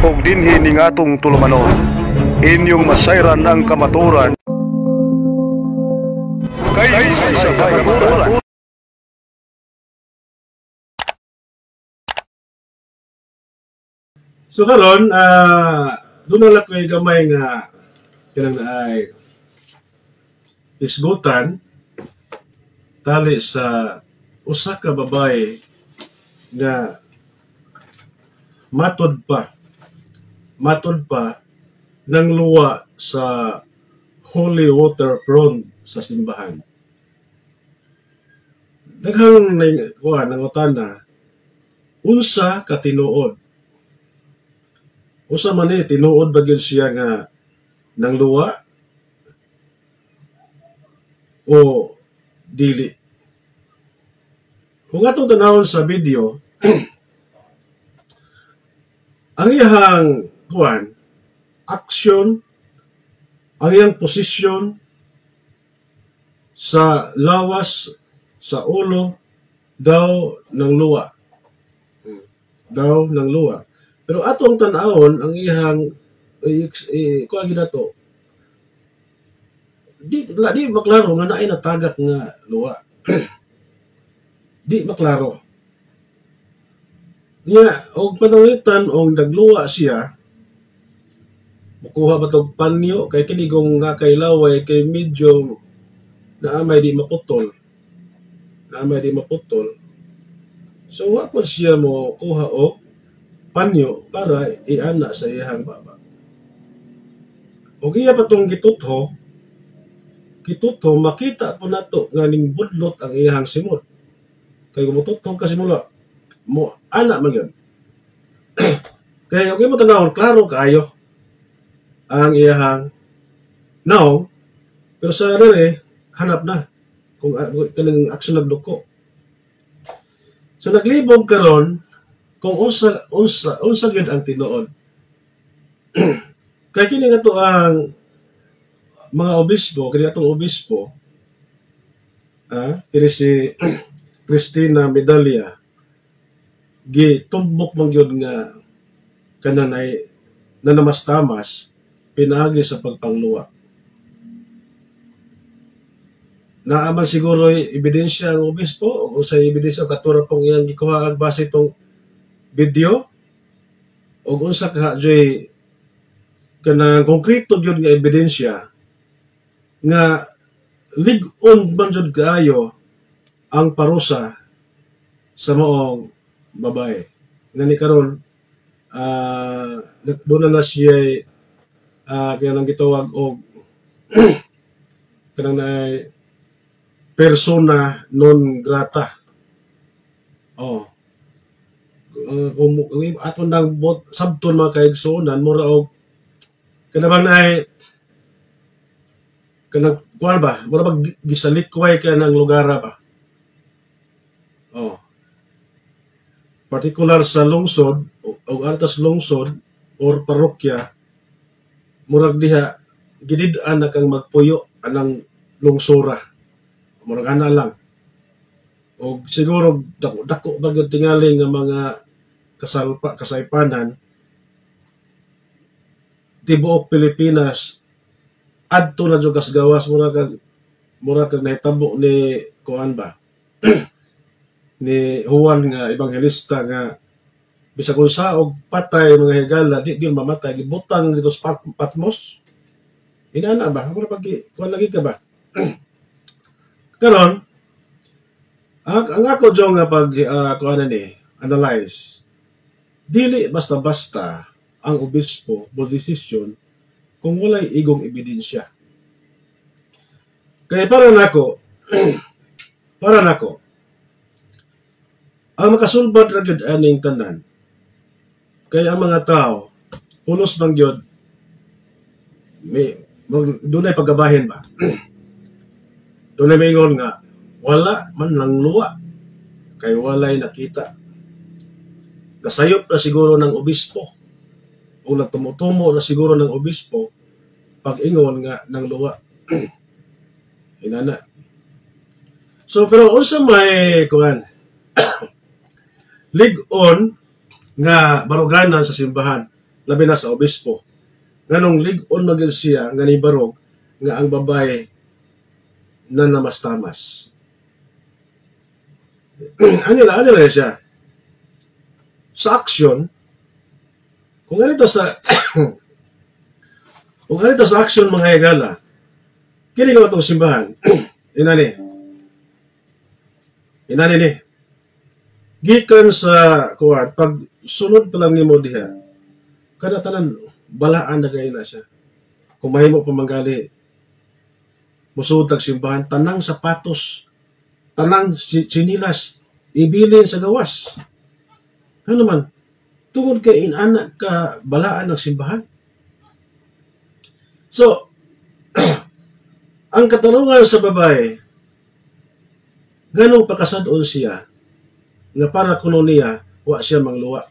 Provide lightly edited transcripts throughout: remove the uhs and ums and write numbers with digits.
ug dinhi ning atong tulumanon. Inyong masayran ang kamaturan kay sa kamaturan. So karon doon na lang ko gamay nga kinang ay isgutan tali sa usa ka babae nga matod pa ng luwa sa holy water front sa simbahan. Daghang nangutana unsa ka tinuod. Usa man ni tinuod ba gyud siya nga nang luwa o dili. Kung atong tanawon sa video, ang iyang aksyon, ang iyang posisyon sa lawas sa ulo daw ng luwa. Pero atong tanawon ang iyang kuha ginato. Di maklaro nga naay natagak nga luwa. Di maklaro. Nya og pananglitan og nagluwa siya, makuha ba tog panyo kay kinigong nga kay laway kay medyo naamay di maputol. So wa po siya mo kuha og panyo para iana sa iyang baba. Og iya pa tong gitutho makita po nato nga ning budlot ang iyang simod. Kay gumututho ka simula mo ana man gyud. Kaya okay mo tanawon klaro kaayo ang iyang now pero sa dere hanap na kung kanang aksyon nagduko. So naglibog karon kung unsa gyud ang tinuod. Kay kini nga to ang mga obispo, kini atong obispo, kini si Cristina Medalla, gitumbok man gyud nga kanang ay nanamastamas pinaagi sa pagpangluwa. Naaman siguro ebidensya ang obispo o sa ebidensya katura pong iyang gikuha base itong video o unsa ka joy kanang konkreto gyud nga ebidensya nga lig-on man jud kaayo ang parusa sa maong babae. Ngani karon doon na siya kanang gitawag og kanang na persona non grata. Aton nang sabton mga kaigsuonan mura og kanabang na kanang kuan ba mura ba gisalikway ka ng lugar ba. Particular sa lungsod o altas lungsod or parokya murag diha gidid-an na kang magpuyo anang lungsura. Murag ana lang. O siguro dako ba gyud tingali nga mga kasaypanan tibuok Pilipinas adto na jud kasgawas mura kag nahitabo ni kuan ba ni Juan nga ebanghelista nga bisag unsa og patay mga higala di gyud mamatay gibutang dito sa Patmos. Inana ba mura pag kuan lagi ka ba. Karon ang ako jo nga pag kuan ni analyze dili basta-basta ang obispo mo desisyon kung walay igong ebidensya. Kaya para nako ang makasulbad ra gyud aning tanan kay ang mga tao pulos bang gyud may dunay paggabahin ba. Dunay maingon nga wala man lang luwa kay walay nakita. Gasayop na siguro ng obispo o nagtumutumo na siguro ng obispo pag ingon nga ng luwa. Inana. So pero unsa may kuan lig-on nga baruganan sa simbahan labi na sa obispo. Nganong lig-on na gyud siya nga nibarog nga ang babae na namastamas. Ano siya? Sa aksyon, kung ganito sa kung ganito sa aksyon mga higala, kini ko itong simbahan. Inani ni. Gikan sa kuwan, pag sunod pa lang nimo diha, kada tanan balaan na gaya na siya. Kung mahimo pa manggali, musud tag simbahan, tanang sapatos, tanang sinilas, ibilin sa gawas. Ano naman? Tungod kay inanak ka balaan ng simbahan. So, ang katanungan sa babae, ganong pakasadon siya, nga para kuno niya, wa siya mangluwa.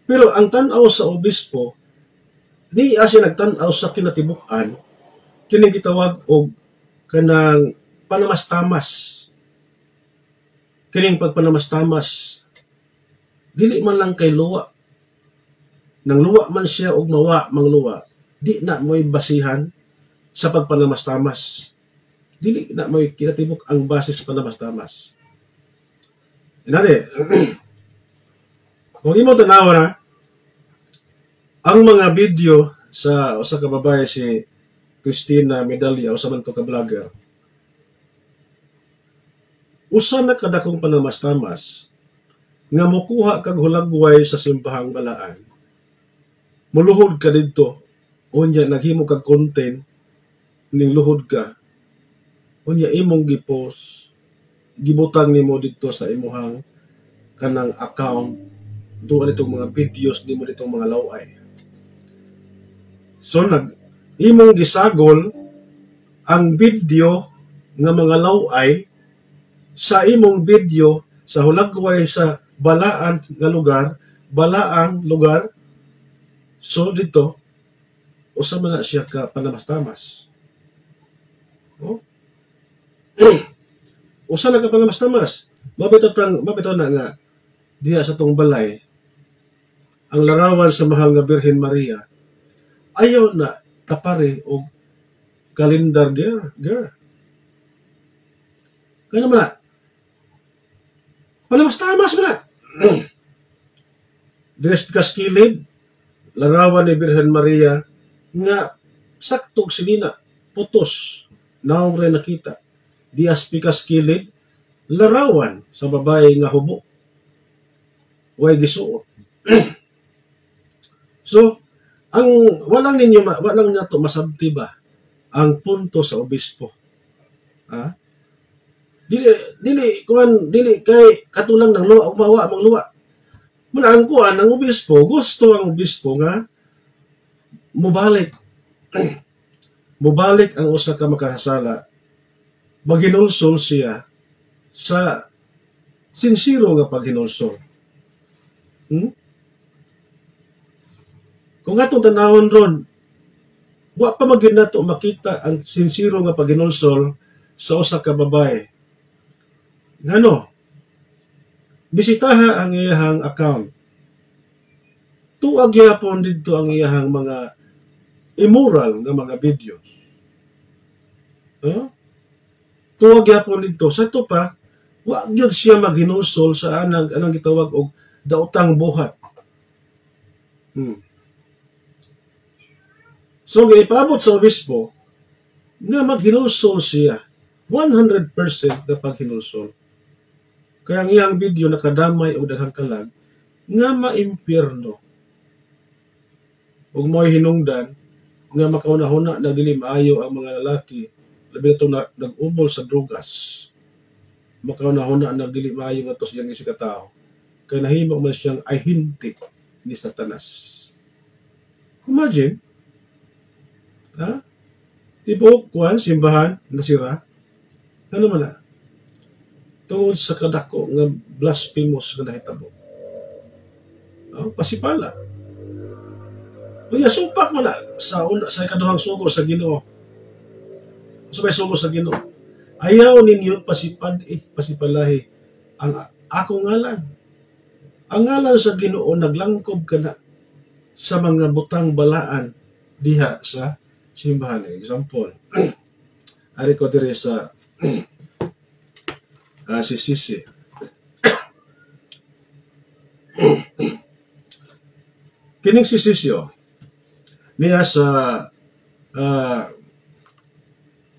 Pero ang tanaw sa obispo, di siya nagtanaw sa kinatibukan, kining gitawag og kanang panamastamas. Kining pagpanamastamas, dili man lang kay luwa. Nang luwa man siya og mawa mangluwa, di na mo'y basihan sa pagpanamastamas. Dili na mo'y kinatibuk ang base sa panamastamas. Inari, kung imo tanawa na, ang mga video sa usa ka babae si Christina Medalla o sa man to ka vlogger, usa na kadakong panamastamas nga mokuha kag hulagway sa simbahang balaan. Muluhod ka didto, unya naghimo kag content ning luhod ka. Unya imong gipost, gibutang nimo didto sa imuhang kanang account duha nitong mga videos nimo ditong mga laway. So imong gisagol ang video nga mga laway sa imong video sa hulagway sa balaan nga lugar, balaang lugar. So dito usa man na siya ka panamastamas. Oh? Usa na ka panamastamas. Mabito na nga diha sa tong balay ang larawan sa mahal nga Birhen Maria. Ayaw na tapari og calendar girl. Kaya naman na, panamastamas mo na. Dress kaskilid, larawan ni Birhen Maria nga saktog sinina, putos, naong rin nakita. Dias pikas kilid, larawan sa babae nga hubo. Way gisuot. So, ang walang nato masabti ba ang punto sa obispo. Ha? Dili kay katulang ng luwa umawa mang luwa. Muna ang kuan ng obispo, gusto ang obispo nga mubalik ang usa ka makahasala, maghinulsol siya sa sinsiro nga paghinulsol. Kung atong tanawon ron, wa pa magyud nato makita ang sinsiro nga paghinulsol sa usa ka babae. Ngano? Bisitaha ang iyahang account. Tuag yapon didto ang iyahang mga immoral nga mga videos. Tuwag yapon dito. Sa ito pa, wag yun siya maghinusol sa anang gitawag og daotang buhat. So, gipaabot sa obispo nga maghinusol siya 100% na paghinusol. Kaya ang iyang video nakadamay o daghang kalag nga maimpyerno. Ug mo'y hinungdan nga makauna-huna na dili maayo ang mga lalaki labi na itong nag-umol sa drugas. Makauna-huna na dili maayo nga ito siyang isikatao. Kaya nahimo man siyang ahinti ni Satanas. Imagine, tipo, kuhan, simbahan, nasira. Ano man na? Tungod sa kadako nga blasphemous nga nahitabo. Pasipala. Unya supak man na sa ikaduhang sugo sa Ginoo. Sa may sugo sa Ginoo. Ayaw ninyo pasipalahi ang akong ngalan. Ang ngalan sa Ginoo naglangkob ka na. sa mga butang balaan diha sa simbahan. Example, ari ko dire sa Sisisi. Kining Sisisyo niya sa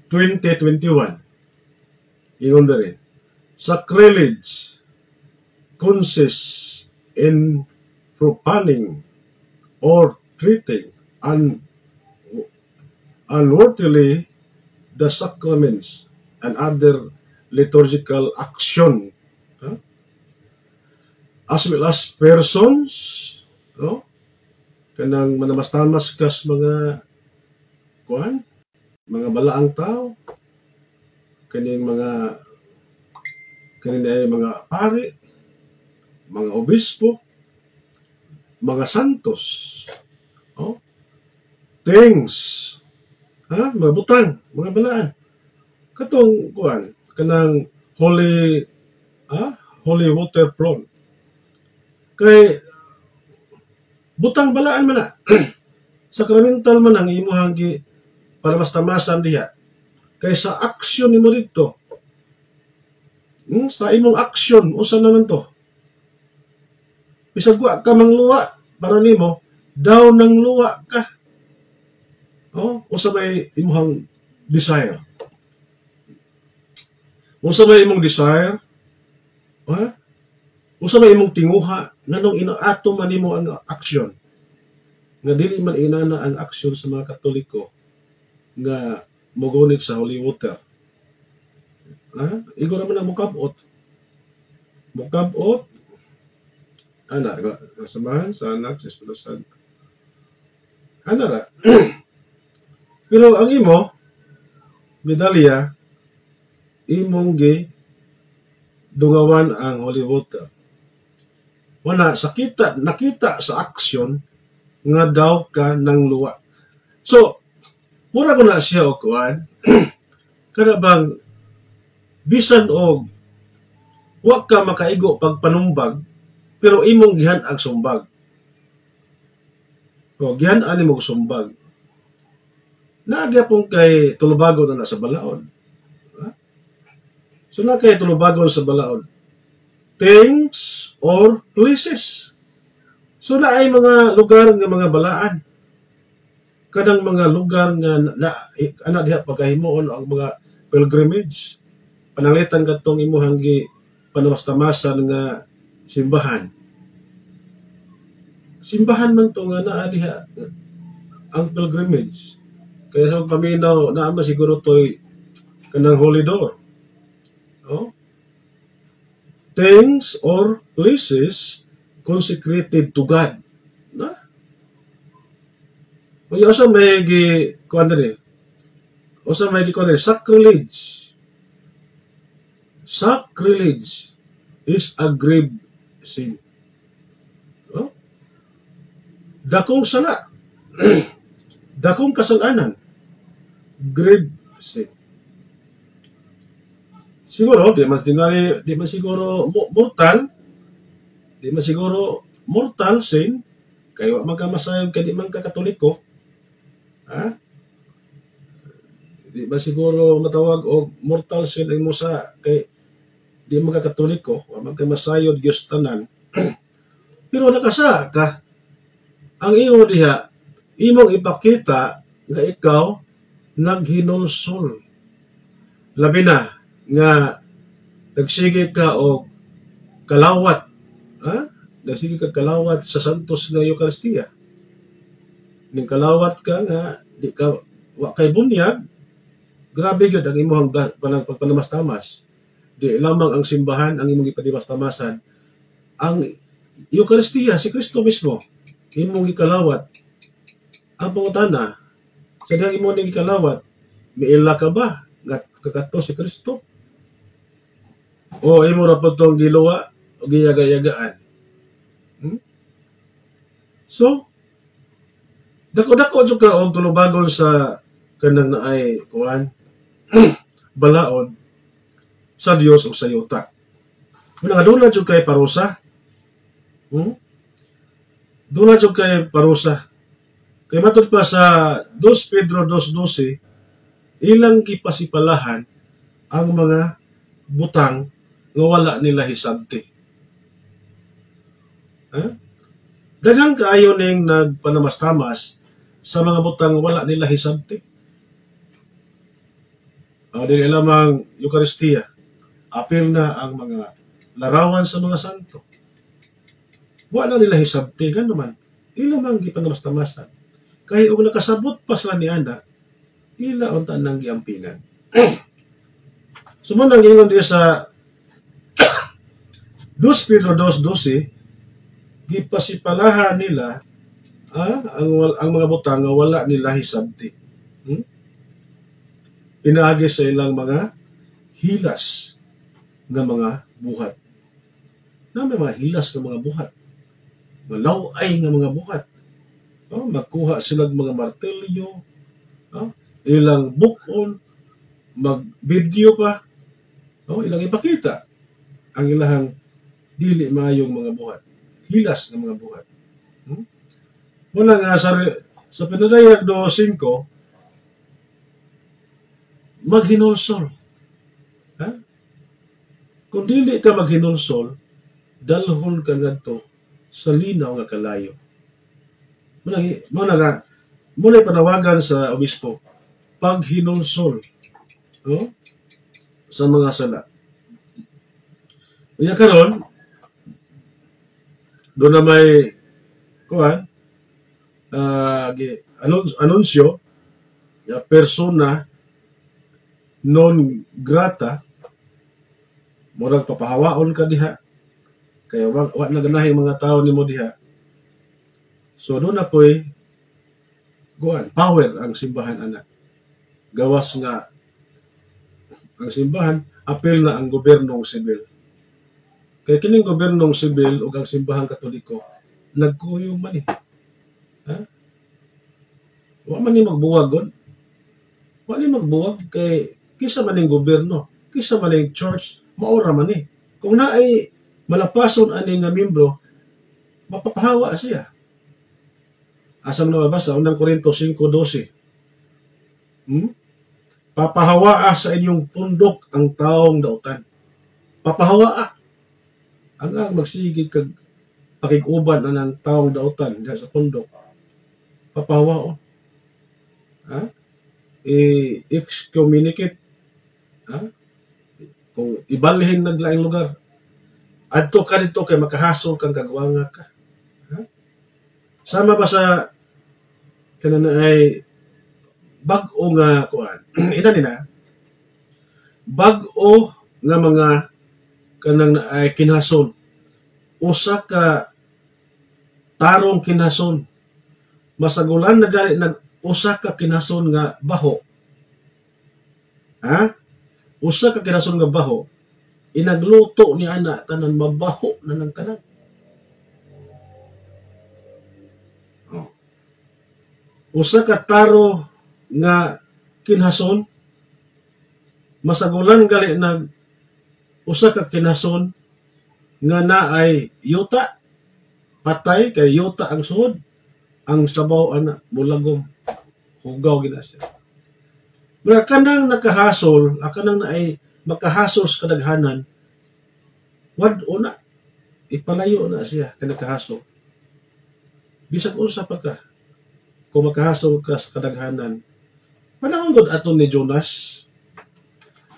2021 ingon diri, sacrilege consists in profaning or treating unworthily the sacraments and other liturgical action, as well as persons, kanang manamas-tamas kas mga mga balaang tao, kaning ay mga pari, mga obispo, mga santos, things, mga butang, mga balaan. Katong kanang holy water front. Kay butang balaan man na. Sacramental man ang imuhang para mas tamasan diha. Kay sa aksyon nimo dito. Sa imong aksyon usa naman to. Bisag wa ka mangluwa para nimo daw nang luwa ka. Usa may imuhang desire. Usa may imong desire? Usa may imong tinguha nganong inaato man nimo ang aksyon. Nga dili man inana ang aksyon sa mga Katoliko nga mogunit sa holy water. Igo naman ang mukabot. Mukabot. Samahan sa anak, sa Espiritu Santo. Ra. Pero ang imo, medalya, imong dungawan ang holy water. Nakita sa aksyon nga daw ka nang luwa. So, mura ko na siya o kuan, kada bang bisan og wa ka makaigo pag panumbag, pero imong gihan ang sumbag. Gihan ani mo sumbag. Nagyapon kay tulubagon na sa balaod. So na kay tulubagon sa balaod. Things or places. So na ay mga lugar nga mga balaan. Kadang mga lugar nga ana diha pagkahimuon ang mga pilgrimage. Pananglitan katong imuhang panamas-tamasan nga simbahan. Simbahan man to nga naa diha ang pilgrimage. Kaya sa paminaw naama siguro toy kanang holy door. Things or places consecrated to God. Usa may sacrilege. Sacrilege is a grave sin. Dakong sala. Dakong kasalanan. Grave sin. Siguro, di man siguro mortal sin, kayo magkamasayag ka di man ka Katoliko. Di ba siguro matawag o mortal sin ay mo sa kay di man ka Katoliko, magkamasayod Diyos tanan. Pero nakasa ka, ang imo diha, imong ipakita nga ikaw naghinulsol. Labi na nga nagsige ka og kalawat, nagsige ka kalawat sa santos nga Eucharistia. Ning kalawat ka nga di ka wa kay bunyag, grabe gyud ang imong pagpanamas-tamas. Di lamang ang simbahan ang imong ipadimas-tamasan, ang Eucharistia, si Kristo mismo imong gikalawat. Ang pangutana, sa dihang imong gikalawat, miila ka ba nga kakato si Kristo? O imo ra pud tong giluwa o giyaga-yagaan. So, dako-dako jud ka og tulubagon sa kanang naay kuan balaod sa Dios o sa yuta. Muna aduna jud kay parusa. Doon na kay parusa. Kay matod pa sa 2 Pedro 2:12, ilang gipasipalahan ang mga butang nga wala nila hisabti. Ha? Daghang kaayo ning nagpanamastamas sa mga butang nga wala nila hisabti. Dili lamang Eucharistia, apil na ang mga larawan sa mga santo. Wala nila hisabti, naman. Ila mang gipanamastamasan. Kaya kung nakasabot pa sila ni Ana, ila unta nang giampingan. Sumunang gingon din sa 2 Pedro 2:12, gipasipalahan nila ang mga butang nga wala nila hisabti. Pinaagi sa ilang mga hilas nga mga buhat. Na may mga hilas nga mga buhat. Malaway nga mga buhat. Magkuha sila mga martelyo, ilang bukon, mag-video pa, ilang ipakita ang ilang dili maayong mga buhat. Hilas ng mga buhat. Muna nga sa Pinadayag 2:5, maghinulsol. Kung dili ka maghinulsol, dalhon ka ngadto sa linaw nga kalayo. Muna panawagan sa obispo, paghinulsol sa mga sala. Kaya karon, doon na may anunsyo, persona non grata, murag papahawaon ka diha, kaya wag na ganahing mga tao nimo diha. So doon na po'y power ang simbahan, anak. Gawas nga ang simbahan, apel na ang gobernong sibil. Kaya kining gobernong sibil ug ang simbahan katoliko nagkuyo man wa man ni magbuwagon. Wa ni magbuwag kay kisa man ning gobyerno, kisa man ning church, maura man ni. Kung naay malapason ani nga membro, mapapahawa siya. Asam na mabasa, unang Korinto 5:12. Papahawaa sa inyong pundok ang taong dautan. Papahawaa. Ang magsigig kag pakiguban anang taong dautan diha sa pundok. Papahawaon. Excommunicate. Kung ibalhin naglaing lugar, adto ka dito kay makahasol kang kagwanga ka. Sama ba sa kanana ay bag-o nga kuan? Ita nila bag-o nga mga kanang ay kinhason. Usa ka tarong kinhason. Masagulan na gali nag usa ka kinhason nga baho. Usa ka kinhason nga baho. Inagluto ni ana tanan mabaho na ng tanan. Usa ka taro nga kinhason, masagulan gali nag usa ka kinhason nga naay yuta, patay kay yuta ang suhod, ang sabaw ana mulagom, hugaw gina siya. Mga kanang nakahasol, kanang naay makahasol sa kadaghanan, wad una ipalayo na siya kanakahasol. Bisag unsa pa ka, kung makahasol ka sa kadaghanan. Panahon gud ato ni Jonas.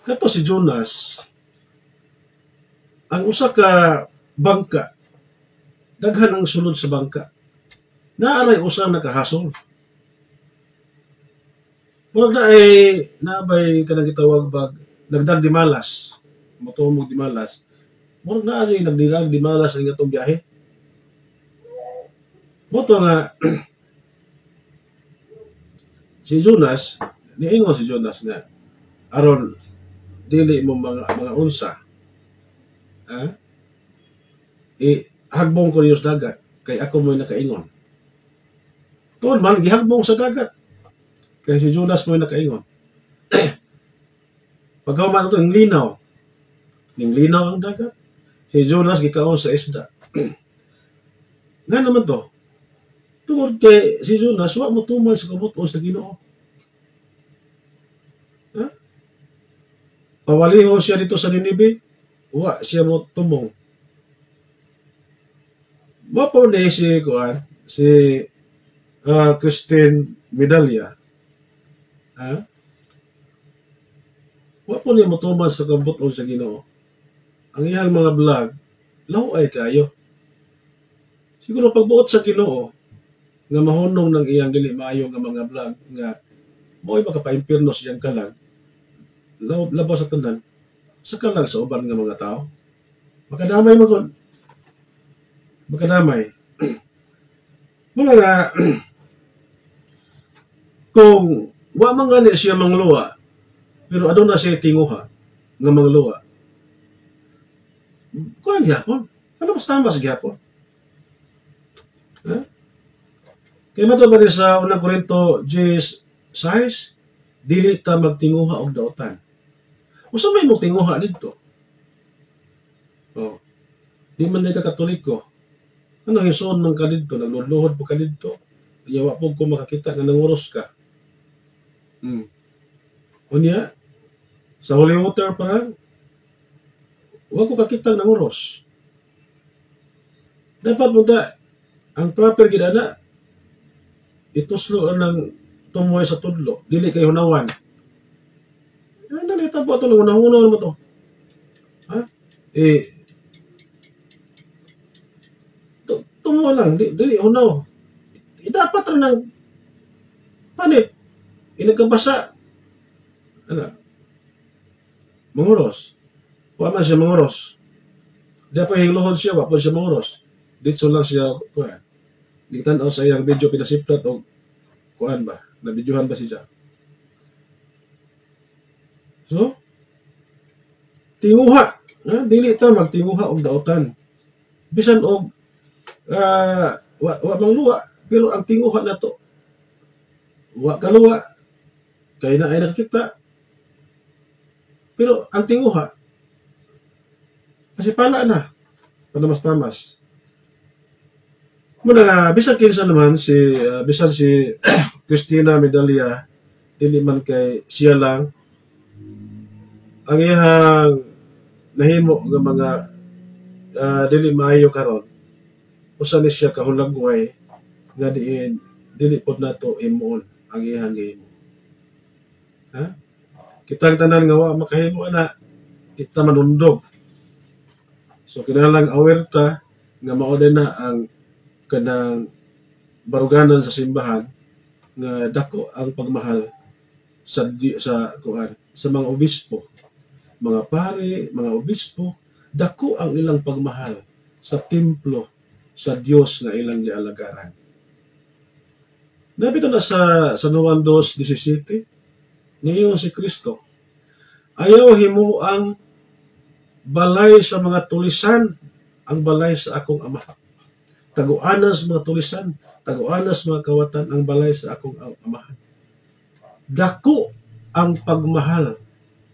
Kato si Jonas, ang usa ka bangka, daghan ang sulod sa bangka. Naaray usang nakahasol. Murag na ay nabay kanang gitawag bag nagdag di malas. Motumog di malas. Murag na ay nagdilag di malas ang atong biyahe. Moto nga si Jonas, niingon si Jonas nga aron dili mo mga unsa. Hagbong ko niyo sa dagat kay ako mo'y nakaingon. Tuod man gihagbong sa dagat kay si Jonas mo'y nakaingon. Pagkahuman ito, ning linaw ang dagat. Si Jonas gikaon sa isda. Nga naman to, Tungod kay si Jonas, wa mo tuman sa kabuton sa Ginoo. Ha? Pawaliho siya dito sa Ninibe, wa siya mo tumong. Wa pa ni si Christine Medalya. Ha? Wa po niya motuman sa kabuton sa Ginoo. Ang iyang mga vlog, laway kayo. Siguro pagbuot sa Ginoo, nga mahunong ng iyang dili maayo nga mga vlog, nga mo'y makapaimpirno siyang kalag, labaw sa tanan, sa kalag sa uban nga mga tao. Makadamay mo kon. Makadamay. Mula nga, kung wa man gani siya mangluwa, pero aduna siya tinguha nga mangluwa, kuhan gyapon. Ano mas tamas gyapon? Ha? Kaya mato ba sa unang Korinto 10:6, dili ta magtinguha og daotan. Usa may mong tinguha didto? Oh. Di man ka Katoliko. Ano hison man ka didto, nagluluhod po ka didto. Yawa po ko makakita nga nanguros ka. Unya, sa holy water parang wa ko kakita nanguros. Dapat mo ang proper gid ana ituslo ng tumoy sa tudlo, dili kay hunawan. Nalita po ito ng unang-unaw mo to. Ha? Tumo lang, dili hunaw. Dapat rin ng panit. Inagkabasa. Ano? Manguros. Wa man siya manguros. Dapat hingluhod siya, wa po siya manguros. Dito lang siya, kuhan. Di tanaw sa iyang video pinasiplat o kuhan ba? Nabidyohan ba siya? So, tinguha. Dili ta magtinguha og daotan. Bisan og wa mangluwa, pero ang tinguha na to wa kaluwa kay na ay nakita. Pero ang tinguha kasi pala na panamas-tamas. Muna bisan kinsa naman bisan si Christina Medalya, dili man kay siya lang ang iyang nahimo nga mga dili maayo karon. Usa ni siya kahulagway nga dili pod nato imuon ang iyang gihimo. Ha? Kitang tanan nga wa makahimo ana, kita manundog. So kinahanglan aware ta nga mao na ang kanang baruganan sa simbahan nga dako ang pagmahal sa kuan sa mga obispo, mga pare, mga obispo, dako ang ilang pagmahal sa templo sa Dios nga ilang gialagaran. Nabito na sa Juan 2:17, ngayon si Kristo ayaw himo ang balay sa mga tulisan, ang balay sa akong Ama. Taguanan sa mga tulisan, taguanan sa mga kawatan, ang balay sa akong Amahan. Dako ang pagmahal,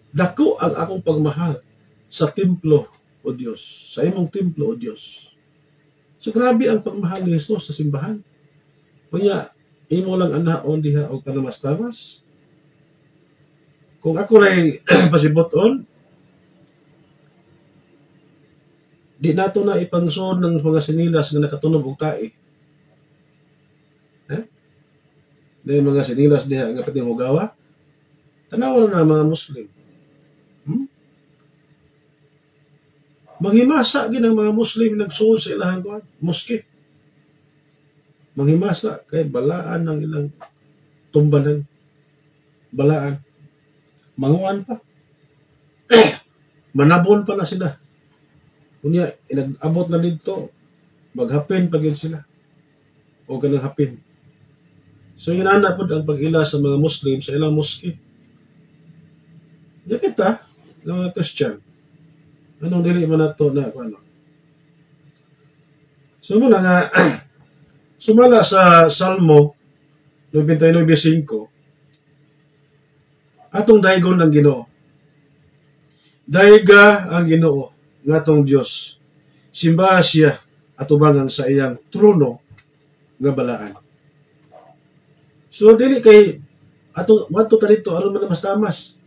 dako ang akong pagmahal sa templo o Dios, sa imong templo o Dios. So grabe ang pagmahal ni Jesus sa simbahan. Kaya imo lang anaon diha og kanamas-tamas. Kung ako lay pasibuton, di nato na ipangsod ng mga sinilas nga nakatunog og tae. Dahil mga sinilas diha nga pati hugawa, tanawan na mga Muslim. Manghimasa gid ang mga Muslim nagsuod sa ilahang moske. Manghimasa kay balaan ng ilang tumbanan. Balaan. Manguan pa. Manabon pa na sila. Kunya, inag-abot na dito, maghapin pa gid sila. O ganang hapin. So, inana po ang pag-ila sa mga Muslim sa ilang moske. Yan kita, ng mga Christian. Anong dili man nato na ano. So, muna nga, sumala sa Salmo 99:5, atong daygon ng Ginoo. Dayga ang Ginoo nga atong Dios. Simbaha siya atubangan sa iyang trono nga balaan. So dili kay atong muadto ta dito aron manamas-tamas.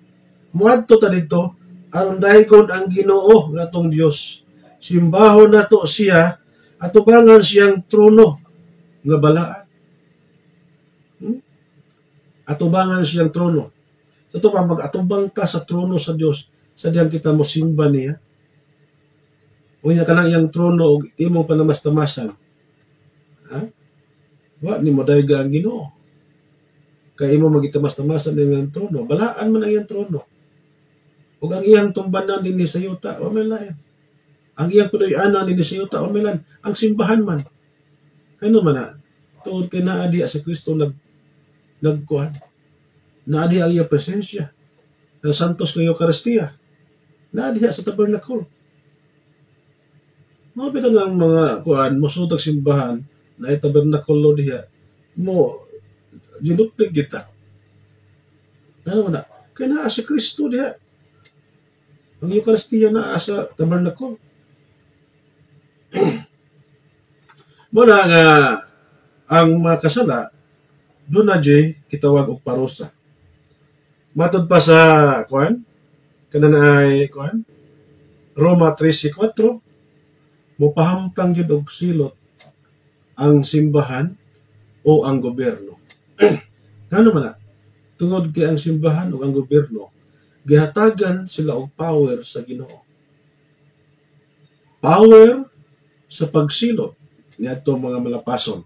Muadto ta dito aron dahigon ang Ginoo nga atong Dios. Simbahon nato siya atubangan siyang trono nga balaan. Atubangan siyang trono. Sa ito pa, mag-atubang ta sa trono sa Dios sa diyang kita mo simba niya. Unya ka lang iyang trono o imong panamas-tamasan. Ha? Wa ni mo dayga ang Ginoo. Kaya imo magitamas-tamasan ng iyang trono. Balaan man ang iyang trono. Ug ang iyang tumbanan din sa yuta, wa may lain. Ang iyang punoy-ana din sa yuta, wa may lain. Ang simbahan man. Ano man na? Tuod kay naa diha sa Kristo nagkuhan. Naa diha ang iyang presensya. Ang santos ng Eucharistia. Naa diha sa tabernacle. Mabita ng mga kuan musutag simbahan na tabernacle diha mo ginupig kita. Ano man na? Kaya naa si Kristo diha. Ang Eucharistia naa sa tabernacle. Muna nga ang mga kasala doon na kitawag og parusa. Matod pa sa kuan kanang ay kuan Roma 13:4 mopahamtang gyud og silot ang simbahan o ang gobyerno. Ngano man na? Tungod kay ang simbahan o ang gobyerno gihatagan sila og power sa Ginoo. Power sa pagsilot niadto mga malapason.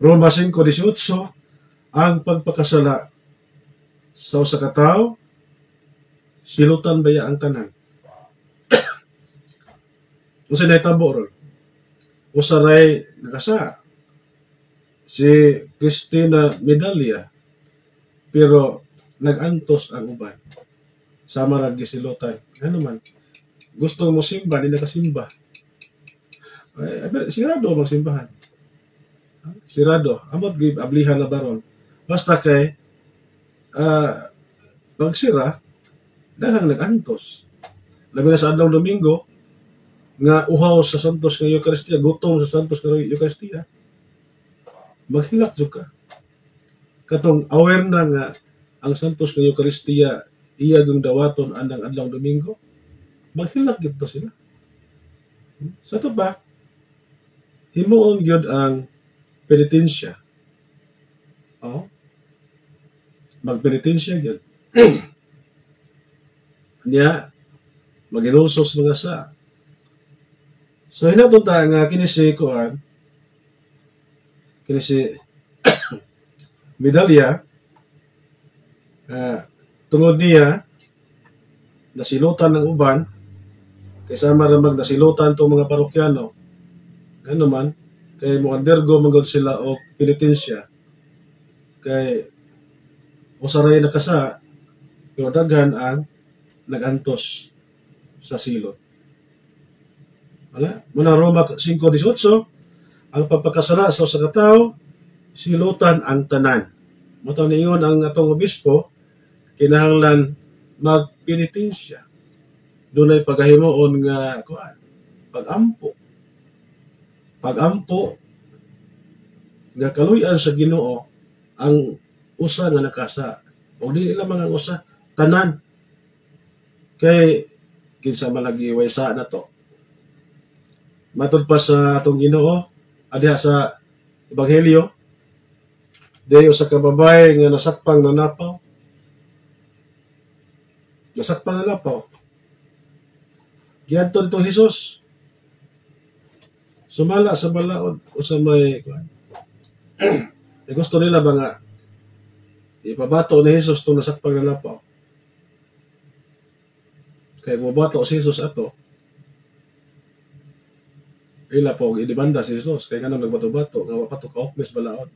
Roma 5:18 ang pagpakasala sa usa ka tawo silutan baya ang tanan. Usa na tabo ron. Usa ray nakasa si Cristina Medalla pero nagantos ang uban. Sama ra gisilutan. Ano man? Gusto mo simba, di nakasimba. Sigurado ang simbahan. Sirado. Amot give ablihan na baron. Basta kay pagsira daghang nagantos. Labi na sa adlaw Domingo nga uhaw sa Santos nga Eucharistia, gutom sa Santos nga Eucharistia. Maghilak jud ka. Katong aware na nga ang Santos nga Eucharistia iya yung dawaton andang adlaw Domingo. Maghilak gyud to sila. Sa to ba himuon gyud ang penitensya. Magpenitensya gyud. Niya maginulsos mga sa. So hinaton ta nga kini si kuan kini si Medalla tungod niya nasilutan ng uban kaysa maramag nasilutan tong mga parokyano ano man kay mo undergo magod sila og penitensya kay usaray nakasa pero daghan ang nagantos sa silot. Wala? Muna Roma 5:18 ang pagpakasala sa usa ka tawo silutan ang tanan. Motaw niyon ang atong obispo kinahanglan magpenitensya. Dunay pagahimoon nga kuan pagampo. Pagampo nga kaluy-an sa Ginoo ang usa nga nakasa. O dili lamang ang usa tanan. Kay kinsa malagi waysa na to. Matod pa sa atong Ginoo adya sa Ebanghelyo dayo sa kababay nga nasakpang nanapaw. Nasakpang nanapaw. Giadto ditong Hesus. Sumala sa balaod o sa may gusto nila ba nga ipabato ni Hesus itong nasakpang nanapaw. Kaya mabato si Jesus ato, ila po, idibanda si Jesus. Kaya ganun nagbato-bato, nga wapato ka-okmes balaod.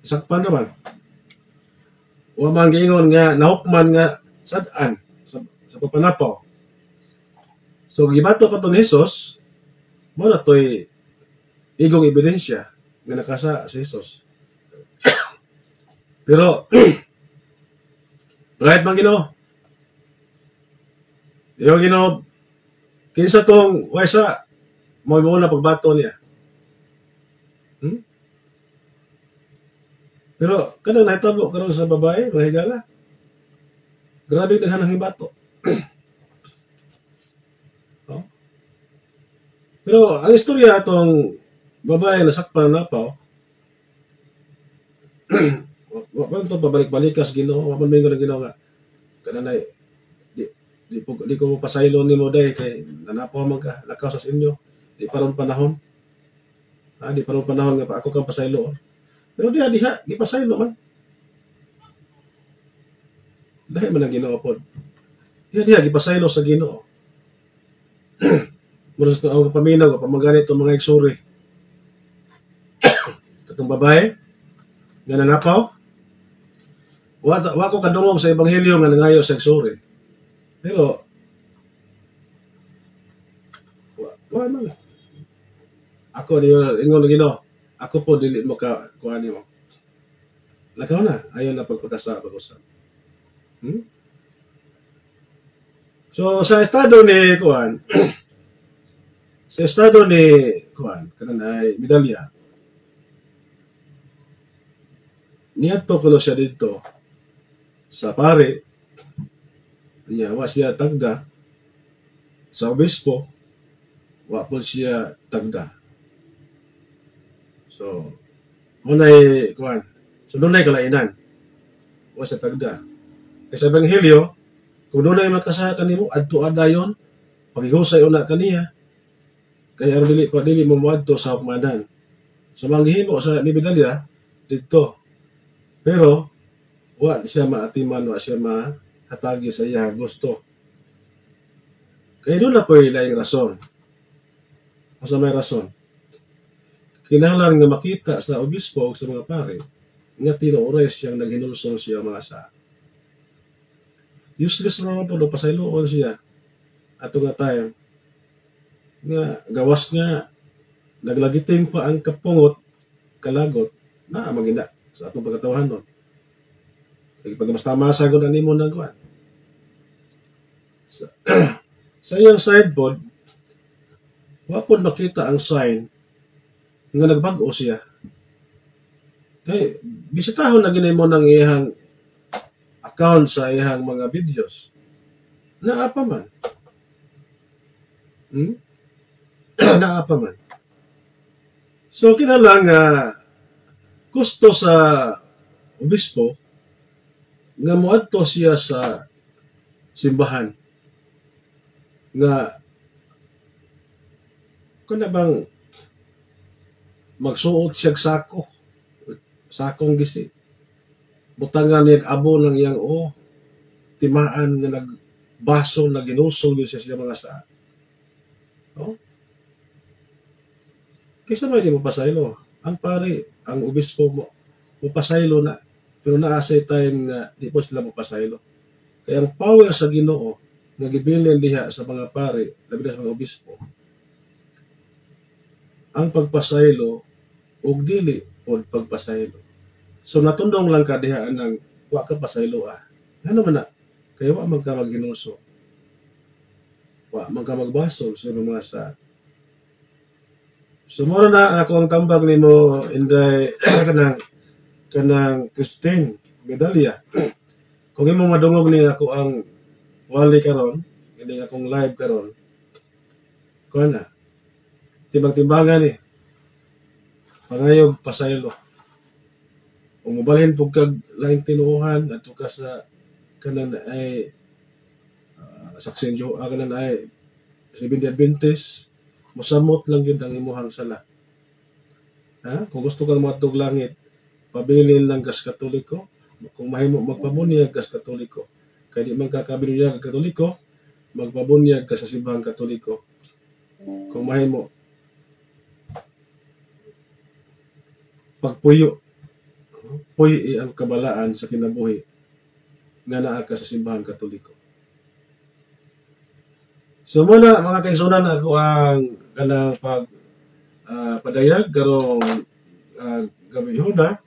Sakpan naman. Wamang giingon nga, nahukman nga, sadaan, sa papanapaw. So, gibato pa ito ni Jesus, mo na to'y igong ebidensya nga nakasa si Jesus. Pero, right man Ginoo. Yung Ginoo, Kinsa tong waysa mo na pagbato niya. Pero kanang nahitabo karon sa babae, mga higala. Grabe daghan ang hibato. Oh. Pero ang istorya atong babae na sakpan na napaw, wala ito pabalik-balikas Ginoo, wala may nga Ginoo nga. Kananay, di ko pasaylo ni mo day kay nanapaw man ka, lakaw sa inyo. Di paron panahon. Di paron panahon nga pa ako kang pasaylo. Pero diha, di pasaylo man. Dahil man ang Ginoo pod. Diha, gipasaylo sa Ginoo. Mura sa ang paminaw, pamaganit itong mga iksuri. Itong babae, nga nanapaw, wa ko kadungog sa ebanghelyo nga nangayo sa iksuri. Pero, wa man. Ako, ingon Ginoo, ako po dili mo ka kuha mo. Lakaw na, ayaw na pagpagkasa pag-usap. So, sa estado ni Kuan, sa estado ni Kuan, kanan ay medalya, niadto ko siya dito sa pare, niya, wa siya tagda, sa obispo, wa po siya tagda. So, munay Kuan, so doon ay kalainan, wa siya tagda. Kasi sa Ebanghelyo, kung doon ay makasa kanimo, adto adayon, pagihusay una kaniya, kaya dili mo muadto sa humanan. So manghimo sa nibidalya dito. Pero wa siya maatiman, wa siya mahatagi sa iya gusto. Kaya doon na po ilaing rason. O sa may rason. Kinahanglan nga makita sa obispo o sa mga pare nga tinuores siyang naghinulsong siya mga sa useless naman po, pasayloon siya. Ato nga tayo, nga gawas nga, naglagiting pa ang kapungot, kalagot, na magina sa atong pagkatawahan nun. Kaya pag mas tamasa ko na nimo ng kuwan. Sa iyang sideboard, wapon makita ang sign nga nagbago siya. Kaya, bisitahon na ginay mo ng iyang account sa iyang mga videos. Naapa man. Naapa man. So, kita lang gusto sa obispo nga muadto siya sa simbahan nga kung na bang magsuot siya sakong gisi. Butangan niya abo ng iyang timaan nga nagbaso na ginusol yun siya mga sa kaysa may di mo pasaylo ang pare, ang obispo mo pasaylo na, pero naasay time nga di po sila mo pasaylo. Kaya ang power sa Ginoo nga gibilin diha sa mga pare, labi na sa mga obispo, ang pagpasaylo ug dili pod pagpasaylo. So natundong lang ka diha ng wa ka pasaylo Ano man na? Kaya wa man ka maghinuso. Wa man ka magbasol sa mga sa. So moro na ako ang tambag nimo inday kanang Christine Medalya. Kung imo madungog ni ako ang wali karon, hindi akong live karon. Kuha na. Timbang-timbangan pangayog pasaylo. Kung mabalhin po kag laing tinuuhan at ka sa kanan ay saksenyo, kanan ay 7 Adventist, musamot lang yun ang imuhang sala. Kung gusto kang matug langit, pabilin lang gas Katoliko. Kung mahimo magpabunyag gas Katoliko. Kaya di man kakabinunyag Katoliko, magpabunyag ka sa simbahang Katoliko. Kung mahimo pagpuyo, puy ang kabalaan sa kinabuhi nga naa ka sa simbahang Katoliko. So muna mga kaigsunan, ako ang kanang padayag karong gabi huna.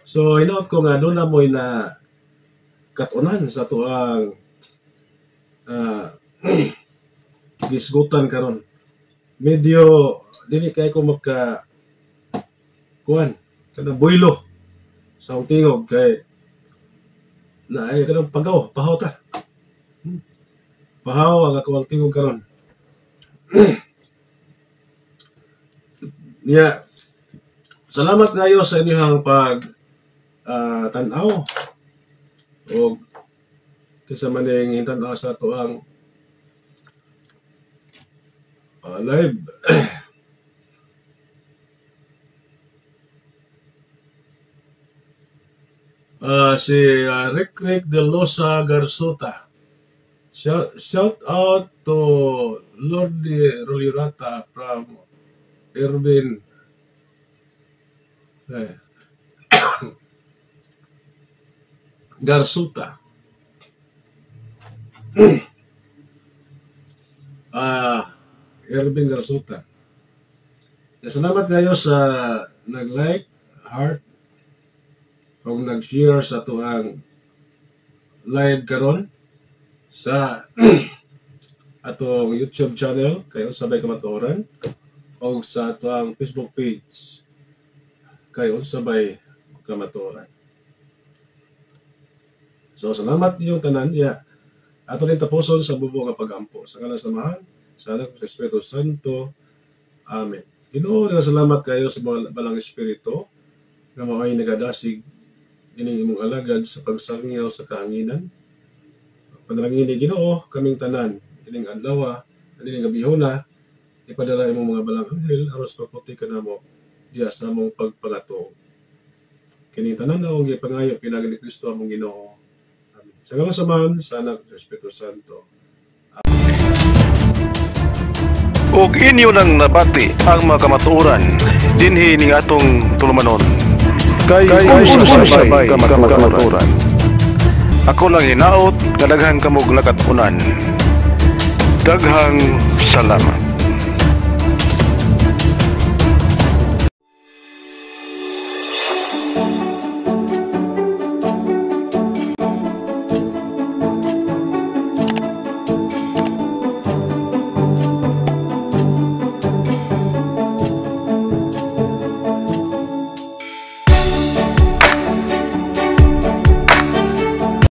So hinaut ko nga doon na mo'y na katunan sa tuang gisgutan karon. Medyo dili kay ko magka kuan kanang boylo sa akong tingog kay na ay kanang pahaw ta. Pahaw ang akong tingog karon. Niya, salamat kayo sa inyong pag tanaw o kisa maning tanaw sa ito ang live. Si Rick de Losa Garzuta. Shout out to Lordy Rolirata from Irvin. Garzuta. Irvin Garzuta. Salamat kayo sa nag-like, heart, o nag-share sa tuang live karon sa atong YouTube channel kayo sabay kamatuoran o sa tuang Facebook page kayo sabay kamatuoran. So salamat niyong tanan ya. Ato rin tapuson sa bubo nga pagampo sa ngalan samahan sa anak sa Espiritu Santo. Amen. Ginoo nga salamat kayo sa balang espiritu nga mao'y nagadasig ining imong alagad sa pagsangyaw sa kahanginan. Panalangin ni Ginoo kaming tanan ining adlaw ining gabihona ipadala imong mga balang anghel aros paputi kanamo diya sa among pagpagato. Kini tanan na og gipangayo pinagi ni Kristo among Ginoo. Amen. Sa ngalan samahan sa anak sa Espiritu Santo. ug inyo nang nabati ang mga kamatuoran dinhi ning atong tulumanon kay sabay kamatuoran. Ako lang hinaot nga daghang kamog nakatunan. Daghang salamat.